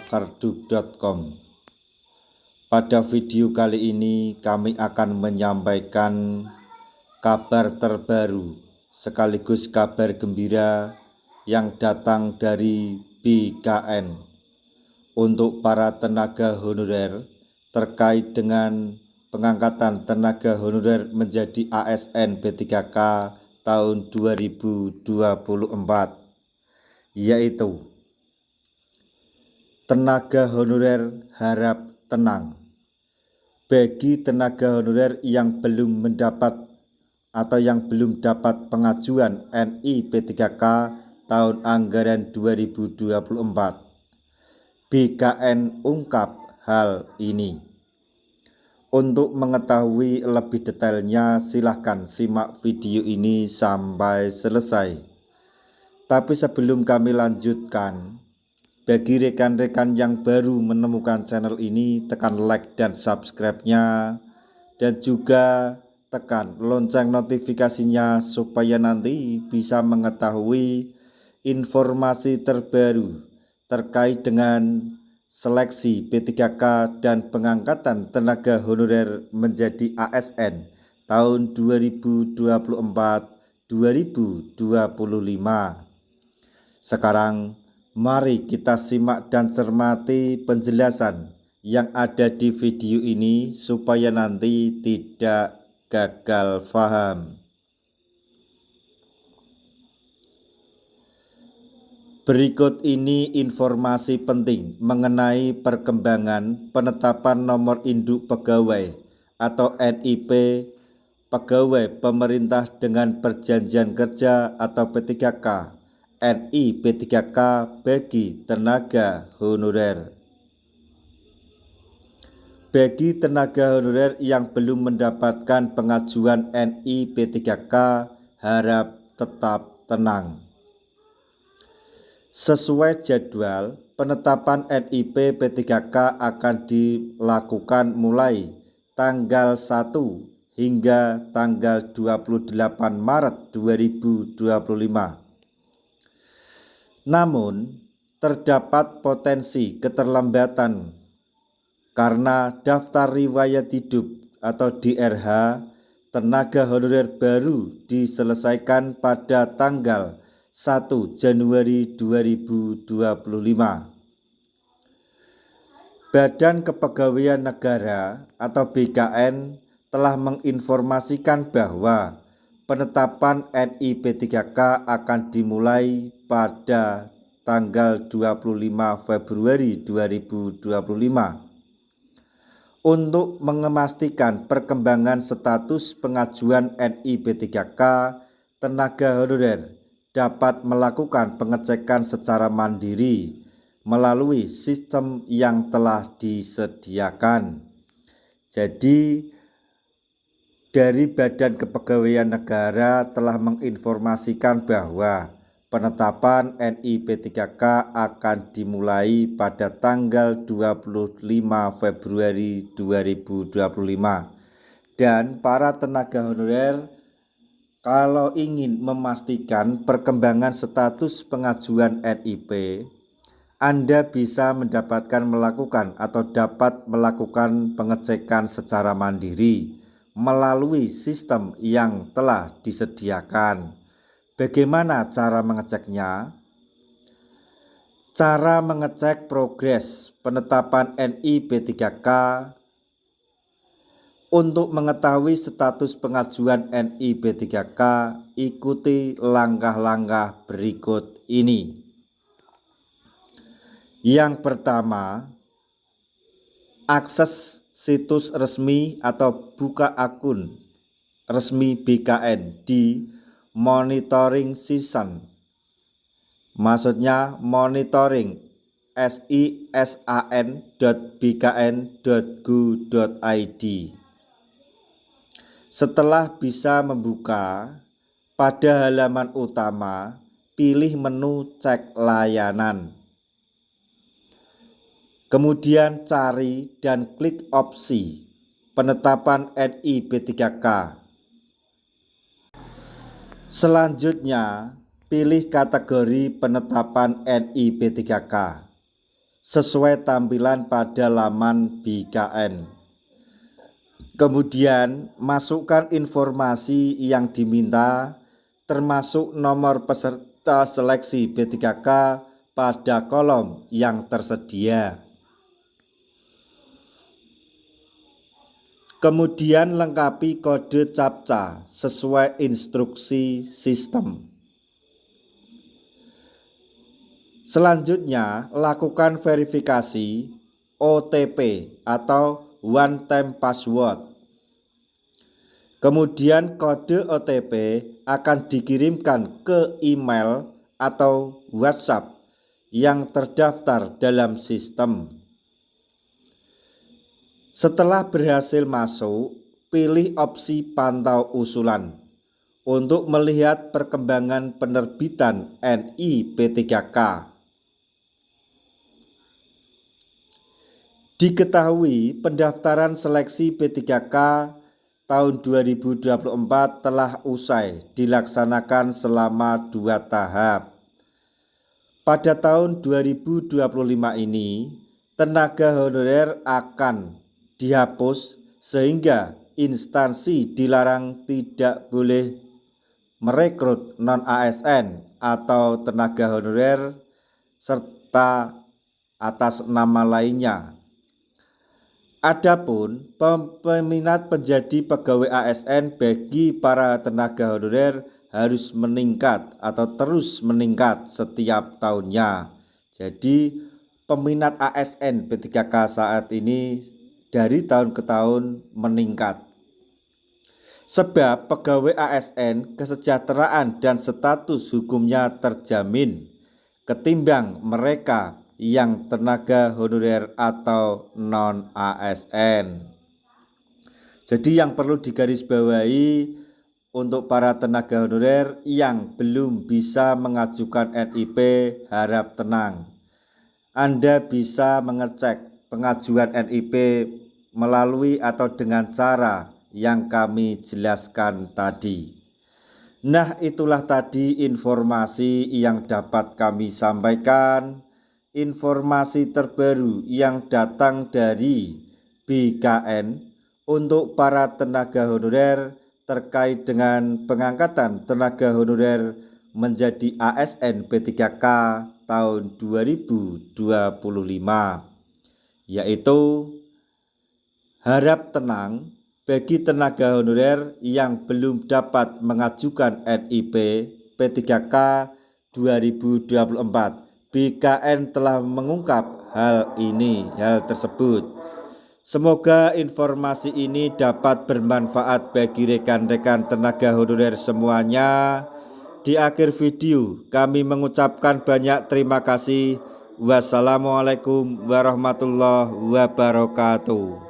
pakardug.com. Pada video kali ini kami akan menyampaikan kabar terbaru sekaligus kabar gembira yang datang dari BKN untuk para tenaga honorer terkait dengan pengangkatan tenaga honorer menjadi ASN P3K tahun 2024, yaitu tenaga honorer harap tenang. Bagi tenaga honorer yang belum mendapat atau yang belum dapat pengajuan NI P3K tahun anggaran 2024, BKN ungkap hal ini. Untuk mengetahui lebih detailnya, silahkan simak video ini sampai selesai. Tapi sebelum kami lanjutkan, bagi rekan-rekan yang baru menemukan channel ini, tekan like dan subscribe-nya, dan juga tekan lonceng notifikasinya supaya nanti bisa mengetahui informasi terbaru terkait dengan seleksi P3K dan pengangkatan tenaga honorer menjadi ASN tahun 2024-2025. Sekarang mari kita simak dan cermati penjelasan yang ada di video ini supaya nanti tidak gagal paham. Berikut ini informasi penting mengenai perkembangan penetapan nomor induk pegawai atau NIP pegawai pemerintah dengan perjanjian kerja atau P3K NI P3K bagi tenaga honorer. Bagi tenaga honorer yang belum mendapatkan pengajuan NI P3K harap tetap tenang. Sesuai jadwal, penetapan NIP P3K akan dilakukan mulai tanggal 1 hingga tanggal 28 Maret 2025. Namun, terdapat potensi keterlambatan karena daftar riwayat hidup atau DRH tenaga honorer baru diselesaikan pada tanggal 1 Januari 2025. Badan Kepegawaian Negara atau BKN telah menginformasikan bahwa penetapan NI P3K akan dimulai pada tanggal 25 Februari 2025. Untuk memastikan perkembangan status pengajuan NI P3K, tenaga honorer dapat melakukan pengecekan secara mandiri melalui sistem yang telah disediakan. Jadi, dari Badan Kepegawaian Negara telah menginformasikan bahwa penetapan NI P3K akan dimulai pada tanggal 25 Februari 2025. Dan para tenaga honorer kalau ingin memastikan perkembangan status pengajuan NIP, Anda bisa melakukan atau dapat melakukan pengecekan secara mandiri melalui sistem yang telah disediakan. Bagaimana cara mengeceknya? Cara mengecek progres penetapan NI P3K. Untuk mengetahui status pengajuan NI P3K, ikuti langkah-langkah berikut ini. Yang pertama, akses situs resmi atau buka akun resmi BKN di monitoring season. Maksudnya monitoring sisan.bkn.go.id. Setelah bisa membuka, pada halaman utama pilih menu cek layanan. Kemudian cari dan klik opsi penetapan NI P3K. Selanjutnya, pilih kategori penetapan NI P3K. sesuai tampilan pada laman BKN. Kemudian masukkan informasi yang diminta termasuk nomor peserta seleksi B3K pada kolom yang tersedia. Kemudian lengkapi kode CAPTCHA sesuai instruksi sistem. Selanjutnya, lakukan verifikasi OTP atau One Time Password. Kemudian kode OTP akan dikirimkan ke email atau WhatsApp yang terdaftar dalam sistem. Setelah berhasil masuk, pilih opsi pantau usulan untuk melihat perkembangan penerbitan NI P3K. Diketahui pendaftaran seleksi P3K tahun 2024 telah usai dilaksanakan selama 2 tahap. Pada tahun 2025 ini, tenaga honorer akan dihapus sehingga instansi dilarang tidak boleh merekrut non-ASN atau tenaga honorer serta atas nama lainnya. Adapun peminat menjadi pegawai ASN bagi para tenaga honorer harus meningkat atau terus meningkat setiap tahunnya. Jadi peminat ASN P3K saat ini dari tahun ke tahun meningkat. Sebab pegawai ASN kesejahteraan dan status hukumnya terjamin ketimbang mereka yang tenaga honorer atau non-ASN. Jadi yang perlu digarisbawahi untuk para tenaga honorer yang belum bisa mengajukan NIP, harap tenang. Anda bisa mengecek pengajuan NIP melalui atau dengan cara yang kami jelaskan tadi. Nah, itulah tadi informasi yang dapat kami sampaikan. Informasi terbaru yang datang dari BKN untuk para tenaga honorer terkait dengan pengangkatan tenaga honorer menjadi ASN P3K tahun 2025, yaitu harap tenang bagi tenaga honorer yang belum dapat mengajukan NIP P3K 2024. BKN telah mengungkap hal tersebut. Semoga informasi ini dapat bermanfaat bagi rekan-rekan tenaga honorer semuanya. Di akhir video kami mengucapkan banyak terima kasih. Wassalamualaikum warahmatullahi wabarakatuh.